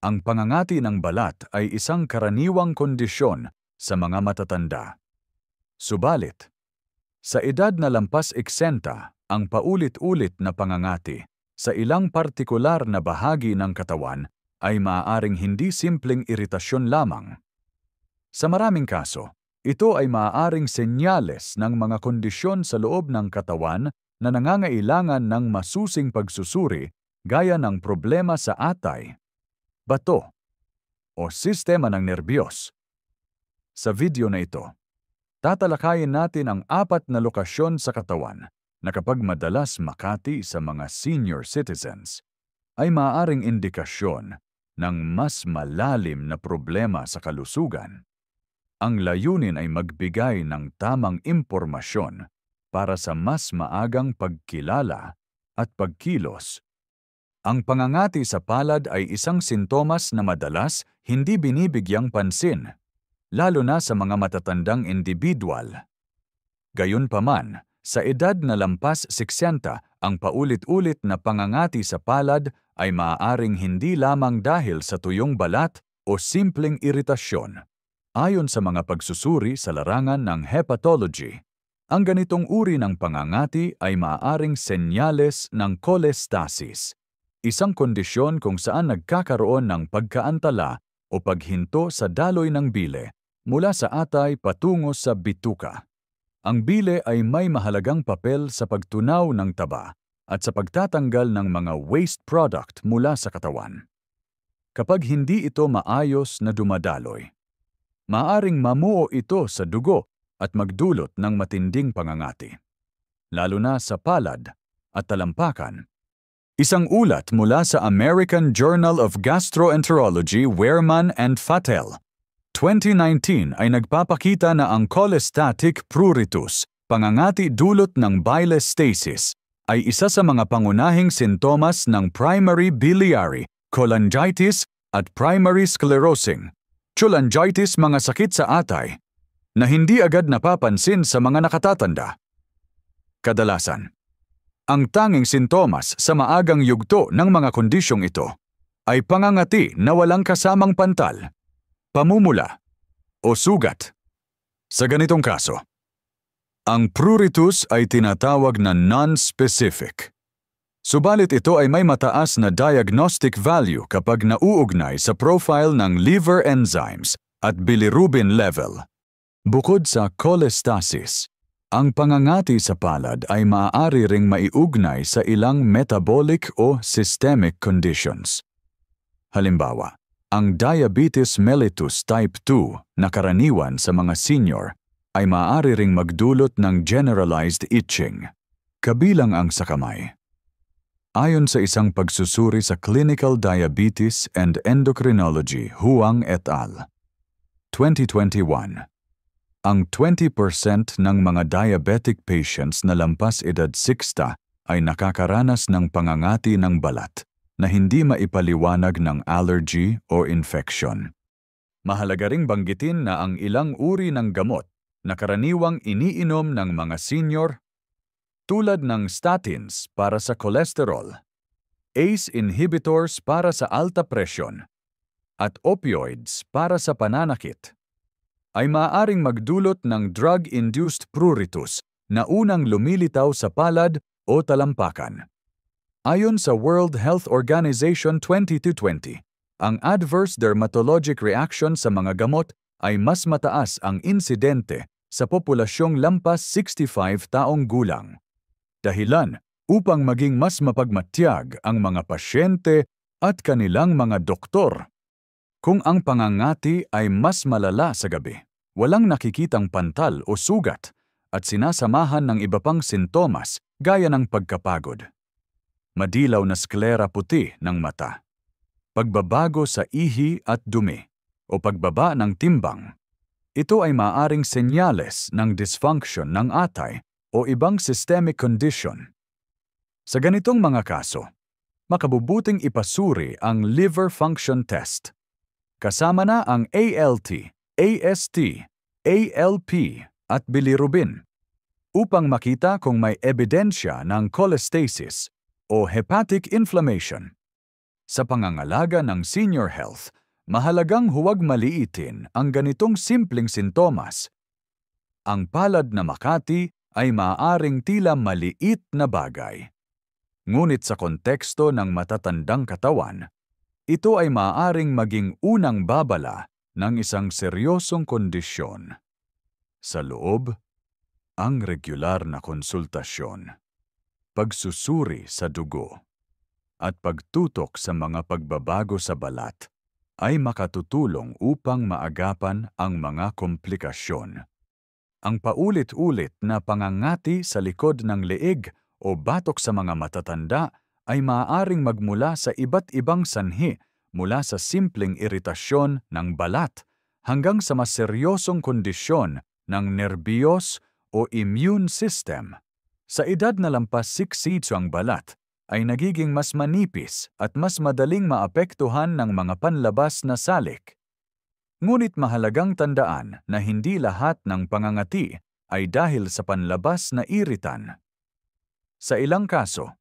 Ang pangangati ng balat ay isang karaniwang kondisyon sa mga matatanda. Subalit, sa edad na lampas 60, ang paulit-ulit na pangangati sa ilang partikular na bahagi ng katawan ay maaaring hindi simpleng iritasyon lamang. Sa maraming kaso, ito ay maaaring senyales ng mga kondisyon sa loob ng katawan na nangangailangan ng masusing pagsusuri gaya ng problema sa atay, bato, o sistema ng nerbiyos. Sa video na ito, tatalakayin natin ang 4 na lokasyon sa katawan na kapag madalas makati sa mga senior citizens ay maaaring indikasyon ng mas malalim na problema sa kalusugan. Ang layunin ay magbigay ng tamang impormasyon para sa mas maagang pagkilala at pagkilos. Ang pangangati sa palad ay isang sintomas na madalas hindi binibigyang pansin, lalo na sa mga matatandang individual. Gayunpaman, sa edad na lampas 60, ang paulit-ulit na pangangati sa palad ay maaaring hindi lamang dahil sa tuyong balat o simpleng iritasyon. Ayon sa mga pagsusuri sa larangan ng hepatology, ang ganitong uri ng pangangati ay maaaring senyales ng cholestasis, isang kondisyon kung saan nagkakaroon ng pagkaantala o paghinto sa daloy ng bile mula sa atay patungo sa bituka. Ang bile ay may mahalagang papel sa pagtunaw ng taba at sa pagtatanggal ng mga waste product mula sa katawan. Kapag hindi ito maayos na dumadaloy, maaaring mamuo ito sa dugo at magdulot ng matinding pangangati, lalo na sa palad at talampakan. Isang ulat mula sa American Journal of Gastroenterology, Wehrman and Fattel, 2019 ay nagpapakita na ang cholestatic pruritus, pangangati dulot ng bile stasis, ay isa sa mga pangunahing sintomas ng primary biliary cholangitis at primary sclerosing cholangitis, mga sakit sa atay, na hindi agad napapansin sa mga nakatatanda. Kadalasan, ang tanging sintomas sa maagang yugto ng mga kondisyong ito ay pangangati na walang kasamang pantal, pamumula, o sugat. Sa ganitong kaso, ang pruritus ay tinatawag na non-specific. Subalit ito ay may mataas na diagnostic value kapag nauugnay sa profile ng liver enzymes at bilirubin level. Bukod sa cholestasis, ang pangangati sa palad ay maaari ring maiugnay sa ilang metabolic o systemic conditions. Halimbawa, ang diabetes mellitus type 2 na karaniwan sa mga senior ay maaari ring magdulot ng generalized itching, kabilang ang sa kamay. Ayon sa isang pagsusuri sa Clinical Diabetes and Endocrinology, Huang et al., 2021, ang 20% ng mga diabetic patients na lampas edad 60 ay nakakaranas ng pangangati ng balat na hindi maipaliwanag ng allergy o infection. Mahalaga ring banggitin na ang ilang uri ng gamot na karaniwang iniinom ng mga senior, tulad ng statins para sa cholesterol, ACE inhibitors para sa alta presyon, at opioids para sa pananakit, ay maaaring magdulot ng drug-induced pruritus na unang lumilitaw sa palad o talampakan. Ayon sa World Health Organization 2020, ang adverse dermatologic reaction sa mga gamot ay mas mataas ang insidente sa populasyong lampas 65 taong gulang. Dahilan upang maging mas mapagmatyag ang mga pasyente at kanilang mga doktor. Kung ang pangangati ay mas malala sa gabi, walang nakikitang pantal o sugat at sinasamahan ng iba pang sintomas gaya ng pagkapagod, madilaw na sklera puti ng mata, pagbabago sa ihi at dumi, o pagbaba ng timbang, ito ay maaaring senyales ng dysfunction ng atay o ibang systemic condition. Sa ganitong mga kaso, makabubuting ipasuri ang liver function test. Kasama na ang ALT, AST, ALP at bilirubin upang makita kung may ebidensya ng cholestasis o hepatic inflammation. Sa pangangalaga ng senior health, mahalagang huwag maliitin ang ganitong simpleng sintomas. Ang palad na Makati ay maaaring tila maliit na bagay. Ngunit sa konteksto ng matatandang katawan, ito ay maaaring maging unang babala ng isang seryosong kondisyon. Sa loob, ang regular na konsultasyon, pagsusuri sa dugo, at pagtutok sa mga pagbabago sa balat ay makatutulong upang maagapan ang mga komplikasyon. Ang paulit-ulit na pangangati sa likod ng leeg o batok sa mga matatanda ay maaaring magmula sa iba't ibang sanhi, mula sa simpleng iritasyon ng balat hanggang sa mas seryosong kondisyon ng nerbiyos o immune system. Sa edad na lampas 60 ang balat ay nagiging mas manipis at mas madaling maapektuhan ng mga panlabas na salik. Ngunit mahalagang tandaan na hindi lahat ng pangangati ay dahil sa panlabas na iritan. Sa ilang kaso,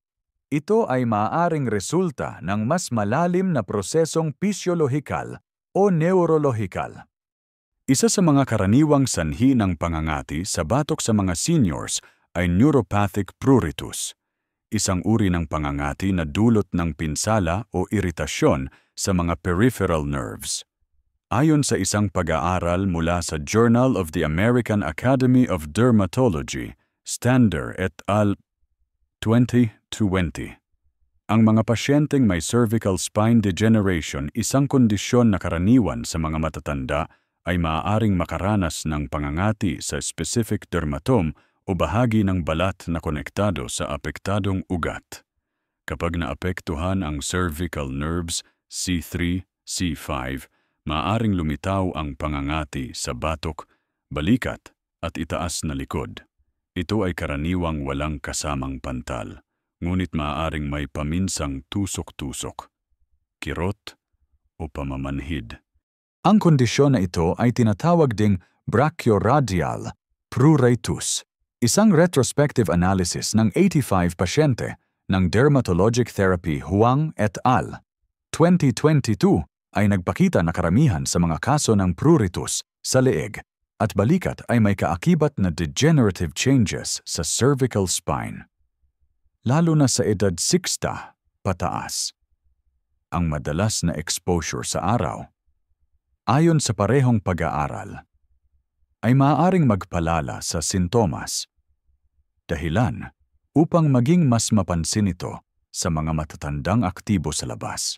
ito ay maaaring resulta ng mas malalim na prosesong pisyolohikal o neurolohikal. Isa sa mga karaniwang sanhi ng pangangati sa batok sa mga seniors ay neuropathic pruritus, isang uri ng pangangati na dulot ng pinsala o iritasyon sa mga peripheral nerves. Ayon sa isang pag-aaral mula sa Journal of the American Academy of Dermatology, Stander et al. 2020. Ang mga pasyenteng may cervical spine degeneration, isang kondisyon na karaniwan sa mga matatanda, ay maaaring makaranas ng pangangati sa specific dermatome o bahagi ng balat na konektado sa apektadong ugat. Kapag naapektuhan ang cervical nerves C3, C5, maaaring lumitaw ang pangangati sa batok, balikat at itaas na likod. Ito ay karaniwang walang kasamang pantal, ngunit maaaring may paminsang tusok-tusok, kirot o pamamanhid. Ang kondisyon na ito ay tinatawag ding brachioradial pruritus, isang retrospective analysis ng 85 pasyente ng Dermatologic Therapy Huang et al. 2022 ay nagpakita na karamihan sa mga kaso ng pruritus sa leeg at balikat ay may kaakibat na degenerative changes sa cervical spine, lalo na sa edad 60 pataas. Ang madalas na exposure sa araw, ayon sa parehong pag-aaral, ay maaaring magpalala sa sintomas. Dahilan upang maging mas mapansin ito sa mga matatandang aktibo sa labas.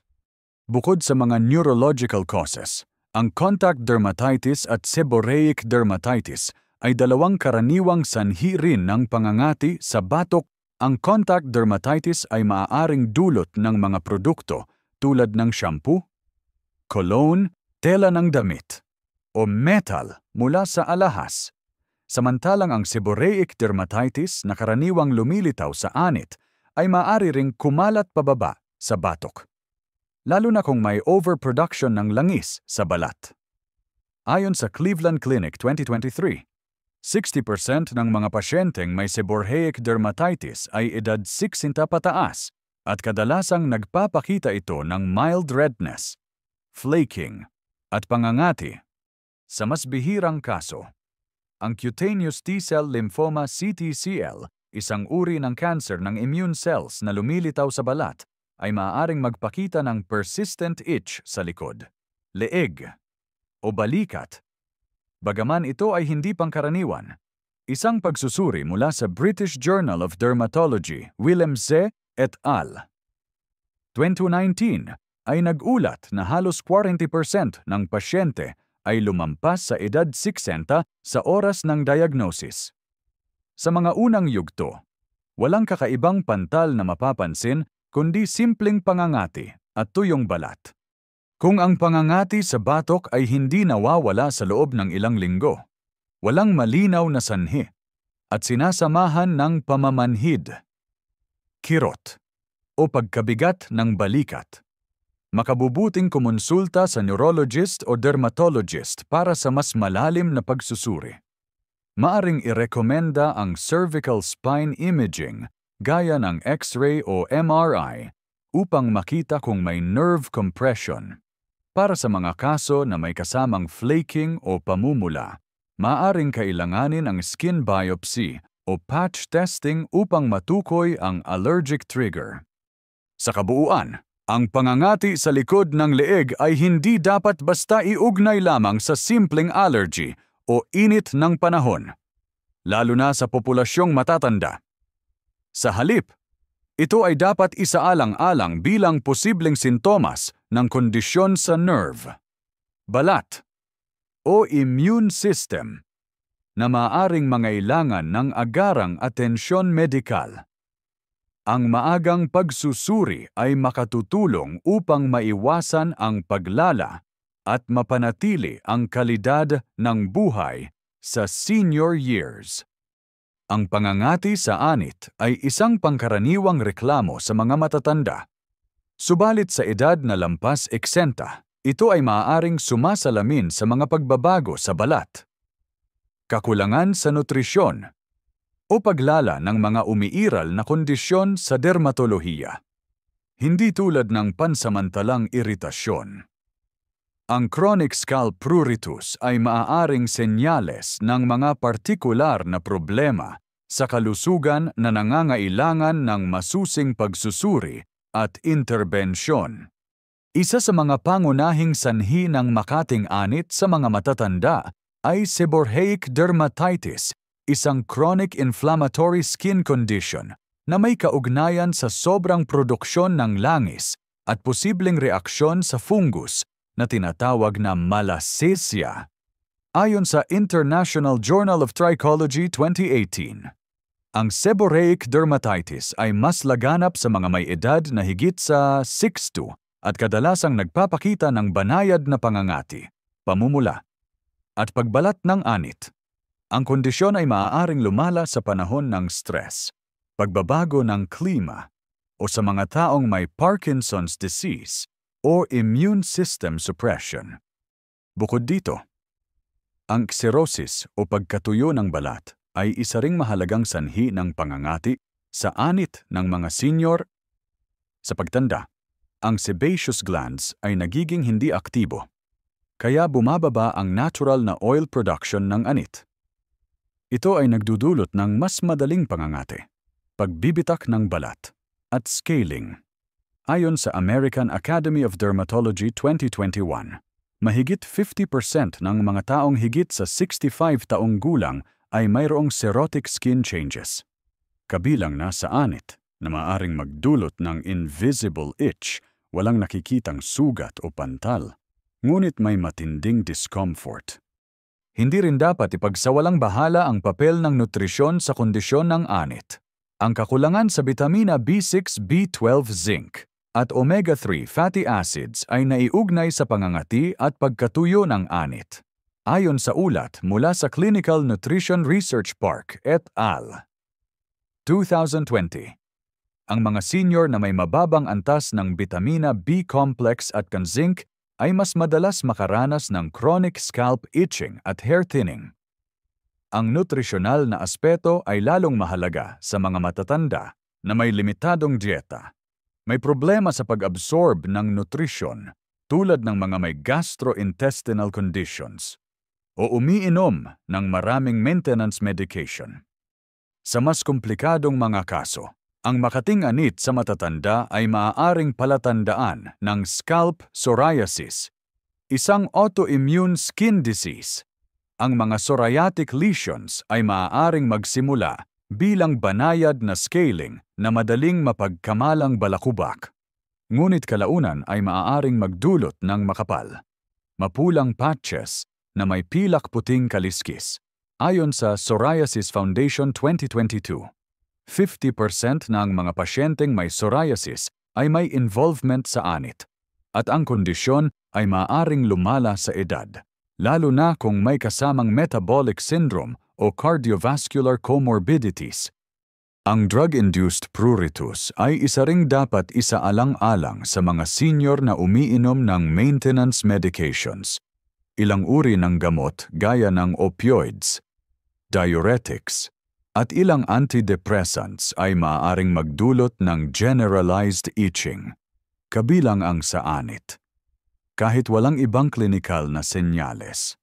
Bukod sa mga neurological causes, ang contact dermatitis at seborrheic dermatitis ay dalawang karaniwang sanhi rin ng pangangati sa batok. Ang contact dermatitis ay maaaring dulot ng mga produkto tulad ng shampoo, cologne, tela ng damit, o metal mula sa alahas. Samantalang ang seborrheic dermatitis na karaniwang lumilitaw sa anit ay maaari ring kumalat pababa sa batok, lalo na kung may overproduction ng langis sa balat. Ayon sa Cleveland Clinic 2023, 60% ng mga pasyenteng may seborrheic dermatitis ay edad 60 pataas at kadalasang nagpapakita ito ng mild redness, flaking, at pangangati. Sa mas bihirang kaso, ang cutaneous T-cell lymphoma CTCL, isang uri ng cancer ng immune cells na lumilitaw sa balat, ay maaaring magpakita ng persistent itch sa likod, leeg, o balikat. Bagaman ito ay hindi pangkaraniwan, isang pagsusuri mula sa British Journal of Dermatology, Willem Z. et al. 2019 ay nag-ulat na halos 40% ng pasyente ay lumampas sa edad 60 sa oras ng diagnosis. Sa mga unang yugto, walang kakaibang pantal na mapapansin kundi simpleng pangangati at tuyong balat. Kung ang pangangati sa batok ay hindi nawawala sa loob ng ilang linggo, walang malinaw na sanhi, at sinasamahan ng pamamanhid, kirot, o pagkabigat ng balikat, makabubuting kumonsulta sa neurologist o dermatologist para sa mas malalim na pagsusuri. Maaring irekomenda ang cervical spine imaging gaya ng X-ray o MRI upang makita kung may nerve compression. Para sa mga kaso na may kasamang flaking o pamumula, maaaring kailanganin ang skin biopsy o patch testing upang matukoy ang allergic trigger. Sa kabuuan, ang pangangati sa likod ng leeg ay hindi dapat basta iugnay lamang sa simpleng allergy o init ng panahon, lalo na sa populasyong matatanda. Sa halip, ito ay dapat isaalang-alang bilang posibleng sintomas ng kondisyon sa nerve, balat, o immune system na maaaring mangailangan ng agarang atensyon medikal. Ang maagang pagsusuri ay makatutulong upang maiwasan ang paglala at mapanatili ang kalidad ng buhay sa senior years. Ang pangangati sa anit ay isang pangkaraniwang reklamo sa mga matatanda. Subalit sa edad na lampas 60, ito ay maaaring sumasalamin sa mga pagbabago sa balat, kakulangan sa nutrisyon, o paglala ng mga umiiral na kondisyon sa dermatolohiya. Hindi tulad ng pansamantalang iritasyon. Ang chronic scalp pruritus ay maaaring senyales ng mga partikular na problema sa kalusugan na nangangailangan ng masusing pagsusuri at interbensyon. Isa sa mga pangunahing sanhi ng makating anit sa mga matatanda ay seborrheic dermatitis, isang chronic inflammatory skin condition na may kaugnayan sa sobrang produksyon ng langis at posibleng reaksyon sa fungus na tinatawag na malassezia. Ayon sa International Journal of Trichology 2018, ang seborrheic dermatitis ay mas laganap sa mga may edad na higit sa 60 at kadalasang nagpapakita ng banayad na pangangati, pamumula, at pagbalat ng anit. Ang kondisyon ay maaaring lumala sa panahon ng stress, pagbabago ng klima, o sa mga taong may Parkinson's disease o immune system suppression. Bukod dito, ang cirrhosis o pagkatuyo ng balat ay isa ring mahalagang sanhi ng pangangati sa anit ng mga senior. Sa pagtanda, ang sebaceous glands ay nagiging hindi aktibo, kaya bumababa ang natural na oil production ng anit. Ito ay nagdudulot ng mas madaling pangangati, pagbibitak ng balat, at scaling. Ayon sa American Academy of Dermatology 2021, mahigit 50% ng mga taong higit sa 65 taong gulang ay mayroong cirrhotic skin changes, kabilang na sa anit na maaaring magdulot ng invisible itch, walang nakikitang sugat o pantal, ngunit may matinding discomfort. Hindi rin dapat ipagsawalang bahala ang papel ng nutrisyon sa kondisyon ng anit. Ang kakulangan sa bitamina B6, B12, zinc, at omega-3 fatty acids ay naiugnay sa pangangati at pagkatuyo ng anit. Ayon sa ulat mula sa Clinical Nutrition Research Park et al. 2020, ang mga senior na may mababang antas ng bitamina B complex at zinc ay mas madalas makaranas ng chronic scalp itching at hair thinning. Ang nutrisyonal na aspeto ay lalong mahalaga sa mga matatanda na may limitadong dieta, may problema sa pag-absorb ng nutrisyon tulad ng mga may gastrointestinal conditions, o umiinom ng maraming maintenance medication. Sa mas komplikadong mga kaso, ang makating anit sa matatanda ay maaaring palatandaan ng scalp psoriasis, isang autoimmune skin disease. Ang mga psoriatic lesions ay maaaring magsimula bilang banayad na scaling na madaling mapagkamalang balakubak. Ngunit kalaunan ay maaaring magdulot ng makapal, mapulang patches na may pilak puting kaliskis. Ayon sa Psoriasis Foundation 2022, 50% ng mga pasyenteng may psoriasis ay may involvement sa anit, at ang kondisyon ay maaaring lumala sa edad, lalo na kung may kasamang metabolic syndrome o cardiovascular comorbidities. Ang drug-induced pruritus ay isa ring dapat isaalang-alang sa mga senior na umiinom ng maintenance medications. Ilang uri ng gamot gaya ng opioids, diuretics, at ilang antidepressants ay maaaring magdulot ng generalized itching, kabilang ang sa anit, kahit walang ibang klinikal na senyales.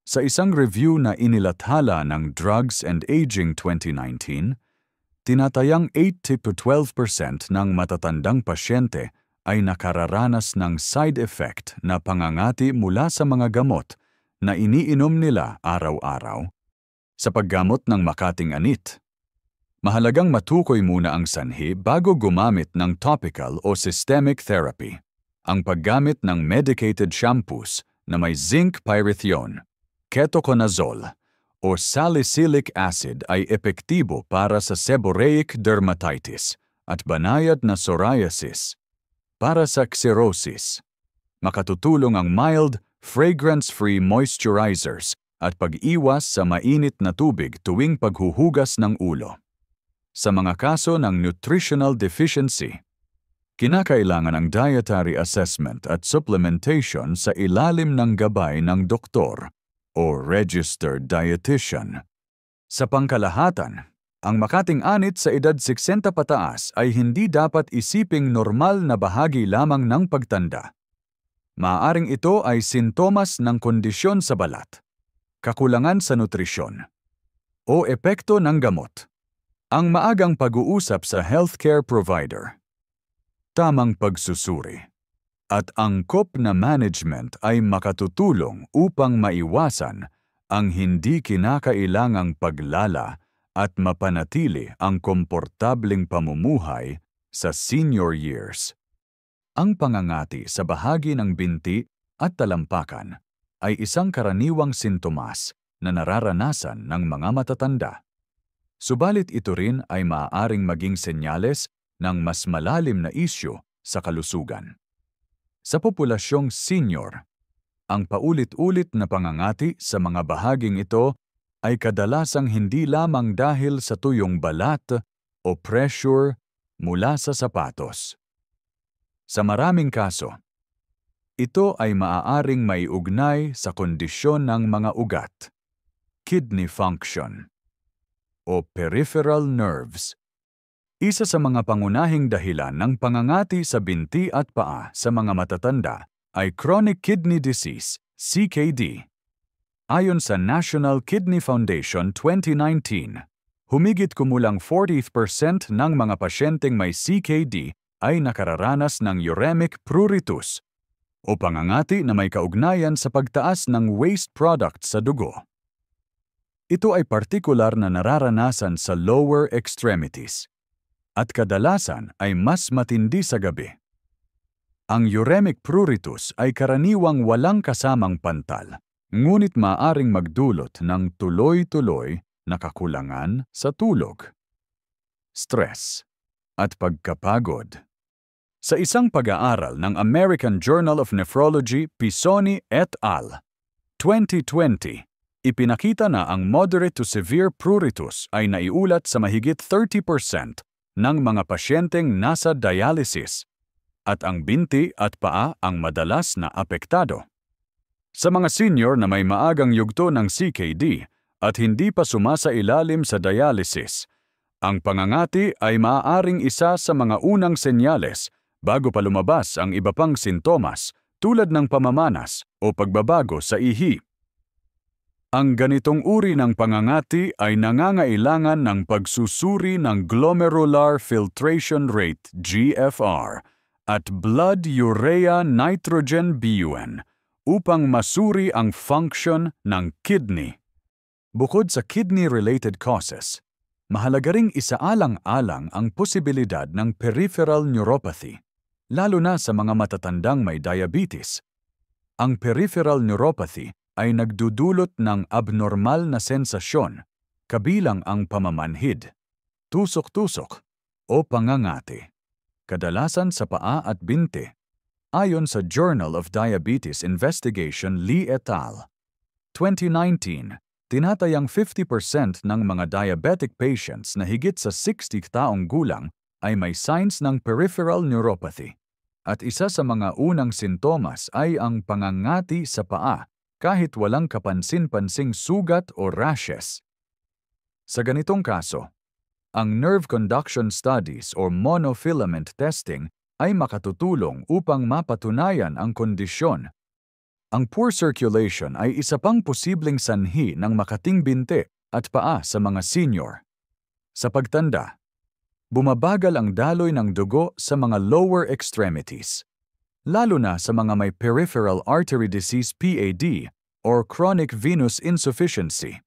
Sa isang review na inilathala ng Drugs and Aging 2019, tinatayang 8–12% ng matatandang pasyente ay nakararanas ng side effect na pangangati mula sa mga gamot na iniinom nila araw-araw. Sa paggamot ng makating anit, mahalagang matukoy muna ang sanhi bago gumamit ng topical o systemic therapy. Ang paggamit ng medicated shampoos na may zinc pyrithione, ketoconazole, o salicylic acid ay epektibo para sa seborrheic dermatitis at banayad na psoriasis. Para sa xerosis, makatutulong ang mild, fragrance-free moisturizers at pag-iwas sa mainit na tubig tuwing paghuhugas ng ulo. Sa mga kaso ng nutritional deficiency, kinakailangan ang dietary assessment at supplementation sa ilalim ng gabay ng doktor o registered dietitian. Sa pangkalahatan, ang makating anit sa edad 60 pataas ay hindi dapat isiping normal na bahagi lamang ng pagtanda. Maaaring ito ay sintomas ng kondisyon sa balat, kakulangan sa nutrisyon, o epekto ng gamot. Ang maagang pag-uusap sa healthcare provider, tamang pagsusuri, at angkop na management ay makatutulong upang maiwasan ang hindi kinakailangang paglala at mapanatili ang komportableng pamumuhay sa senior years. Ang pangangati sa bahagi ng binti at talampakan ay isang karaniwang sintomas na nararanasan ng mga matatanda. Subalit ito rin ay maaaring maging senyales ng mas malalim na isyu sa kalusugan. Sa populasyong senior, ang paulit-ulit na pangangati sa mga bahaging ito ay kadalasang hindi lamang dahil sa tuyong balat o pressure mula sa sapatos. Sa maraming kaso, ito ay maaaring maiugnay sa kondisyon ng mga ugat, kidney function, o peripheral nerves. Isa sa mga pangunahing dahilan ng pangangati sa binti at paa sa mga matatanda ay chronic kidney disease, CKD. Ayon sa National Kidney Foundation 2019, humigit kumulang 40% ng mga pasyenteng may CKD ay nakararanas ng uremic pruritus o pangangati na may kaugnayan sa pagtaas ng waste product sa dugo. Ito ay partikular na nararanasan sa lower extremities at kadalasan ay mas matindi sa gabi. Ang uremic pruritus ay karaniwang walang kasamang pantal, ngunit maaring magdulot ng tuloy-tuloy na kakulangan sa tulog, stress, at pagkapagod. Sa isang pag-aaral ng American Journal of Nephrology, Pisoni et al. 2020, ipinakita na ang moderate to severe pruritus ay naiulat sa mahigit 30% ng mga pasyenteng nasa dialysis at ang binti at paa ang madalas na apektado. Sa mga senior na may maagang yugto ng CKD at hindi pa sumasailalim sa dialysis, ang pangangati ay maaaring isa sa mga unang senyales bago pa lumabas ang iba pang sintomas tulad ng pamamanas o pagbabago sa ihi. Ang ganitong uri ng pangangati ay nangangailangan ng pagsusuri ng glomerular filtration rate (GFR) at blood urea nitrogen BUN upang masuri ang function ng kidney. Bukod sa kidney-related causes, mahalaga ring isaalang-alang ang posibilidad ng peripheral neuropathy, lalo na sa mga matatandang may diabetes. Ang peripheral neuropathy ay nagdudulot ng abnormal na sensasyon, kabilang ang pamamanhid, tusok-tusok, o pangangati, kadalasan sa paa at binti. Ayon sa Journal of Diabetes Investigation Lee et al. 2019, tinatayang 50% ng mga diabetic patients na higit sa 60 taong gulang ay may signs ng peripheral neuropathy. At isa sa mga unang sintomas ay ang pangangati sa paa kahit walang kapansin-pansing sugat o rashes. Sa ganitong kaso, ang nerve conduction studies o monofilament testing ay makatutulong upang mapatunayan ang kondisyon. Ang poor circulation ay isa pang posibleng sanhi ng makating binti at paa sa mga senior. Sa pagtanda, bumabagal ang daloy ng dugo sa mga lower extremities, lalo na sa mga may peripheral artery disease PAD or chronic venous insufficiency.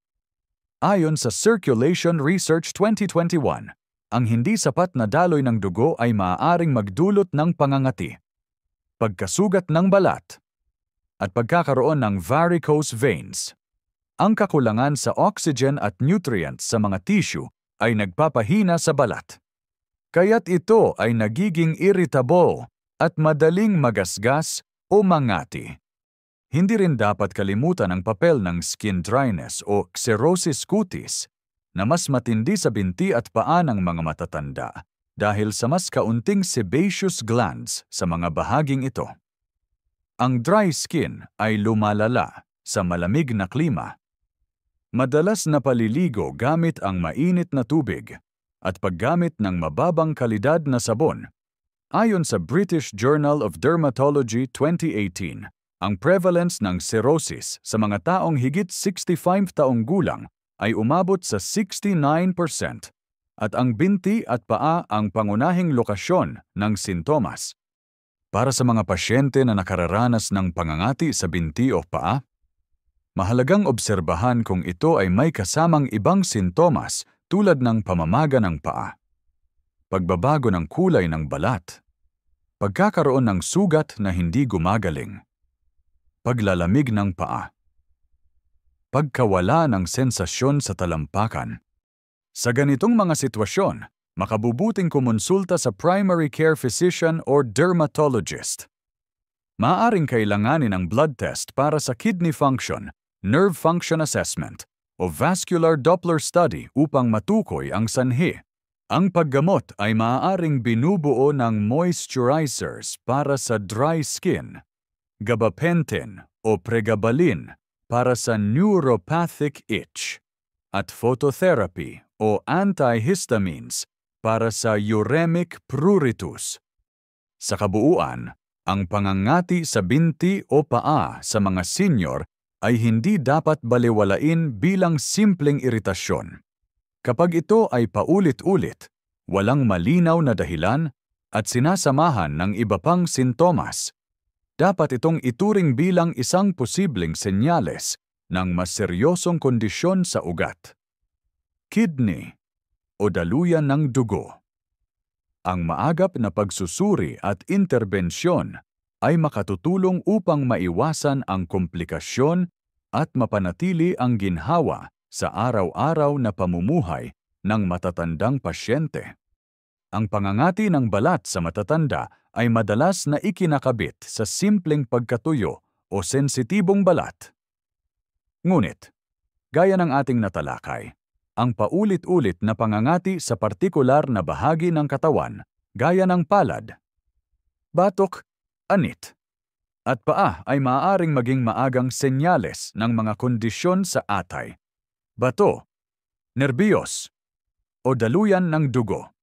Ayon sa Circulation Research 2021, ang hindi sapat na daloy ng dugo ay maaaring magdulot ng pangangati, pagkasugat ng balat, at pagkakaroon ng varicose veins. Ang kakulangan sa oxygen at nutrients sa mga tissue ay nagpapahina sa balat. Kaya't ito ay nagiging irritable at madaling magasgas o mangati. Hindi rin dapat kalimutan ang papel ng skin dryness o xerosis cutis na mas matindi sa binti at paa ng mga matatanda dahil sa mas kaunting sebaceous glands sa mga bahaging ito. Ang dry skin ay lumalala sa malamig na klima. Madalas na paliligo gamit ang mainit na tubig at paggamit ng mababang kalidad na sabon. Ayon sa British Journal of Dermatology 2018, ang prevalence ng cirrhosis sa mga taong higit 65 taong gulang ay umabot sa 69% at ang binti at paa ang pangunahing lokasyon ng sintomas. Para sa mga pasyente na nakararanas ng pangangati sa binti o paa, mahalagang obserbahan kung ito ay may kasamang ibang sintomas tulad ng pamamaga ng paa, pagbabago ng kulay ng balat, pagkakaroon ng sugat na hindi gumagaling, paglalamig ng paa, pagkawala ng sensasyon sa talampakan. Sa ganitong mga sitwasyon, makabubuting kumonsulta sa primary care physician or dermatologist. Maaaring kailanganin ang blood test para sa kidney function, nerve function assessment, o vascular Doppler study upang matukoy ang sanhi. Ang paggamot ay maaaring binubuo ng moisturizers para sa dry skin, gabapentin o pregabalin para sa neuropathic itch, at phototherapy o antihistamines para sa uremic pruritus. Sa kabuuan, ang pangangati sa binti o paa sa mga senior ay hindi dapat balewalain bilang simpleng iritasyon. Kapag ito ay paulit-ulit, walang malinaw na dahilan at sinasamahan ng iba pang sintomas, dapat itong ituring bilang isang posibleng senyales ng mas seryosong kondisyon sa ugat, kidney, o daluyan ng dugo. Ang maagap na pagsusuri at interbensyon ay makatutulong upang maiwasan ang komplikasyon at mapanatili ang ginhawa sa araw-araw na pamumuhay ng matatandang pasyente. Ang pangangati ng balat sa matatanda ay madalas na ikinakabit sa simpleng pagkatuyo o sensitibong balat. Ngunit, gaya ng ating natalakay, ang paulit-ulit na pangangati sa partikular na bahagi ng katawan, gaya ng palad, batok, anit, at paa ay maaaring maging maagang senyales ng mga kondisyon sa atay, bato, nerbiyos, o daluyan ng dugo.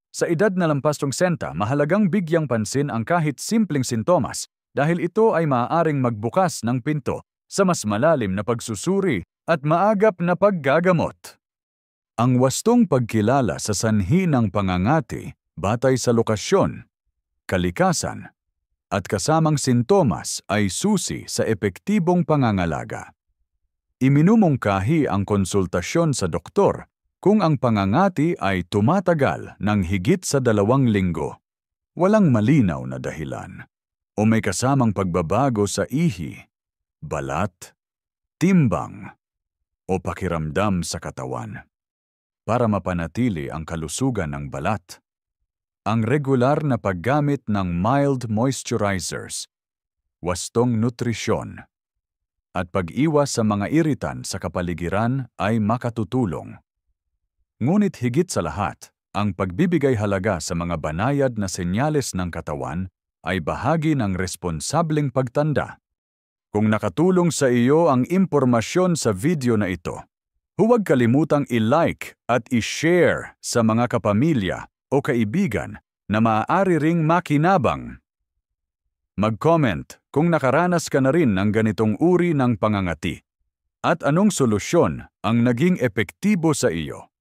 Sa edad na lampas 60, mahalagang bigyang pansin ang kahit simpleng sintomas dahil ito ay maaaring magbukas ng pinto sa mas malalim na pagsusuri at maagap na paggagamot. Ang wastong pagkilala sa sanhi ng pangangati batay sa lokasyon, kalikasan, at kasamang sintomas ay susi sa epektibong pangangalaga. Iminumungkahi ang konsultasyon sa doktor kung ang pangangati ay tumatagal ng higit sa 2 linggo, walang malinaw na dahilan, o may kasamang pagbabago sa ihi, balat, timbang, o pakiramdam sa katawan. Para mapanatili ang kalusugan ng balat, ang regular na paggamit ng mild moisturizers, wastong nutrisyon, at pag-iwas sa mga iritan sa kapaligiran ay makatutulong. Ngunit higit sa lahat, ang pagbibigay halaga sa mga banayad na senyales ng katawan ay bahagi ng responsableng pagtanda. Kung nakatulong sa iyo ang impormasyon sa video na ito, huwag kalimutang i-like at i-share sa mga kapamilya o kaibigan na maaari ring makinabang. Mag-comment kung nakaranas ka na rin ng ganitong uri ng pangangati at anong solusyon ang naging epektibo sa iyo.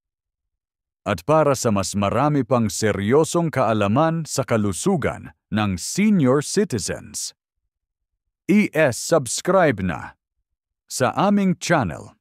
At para sa mas marami pang seryosong kaalaman sa kalusugan ng senior citizens, subscribe na sa aming channel.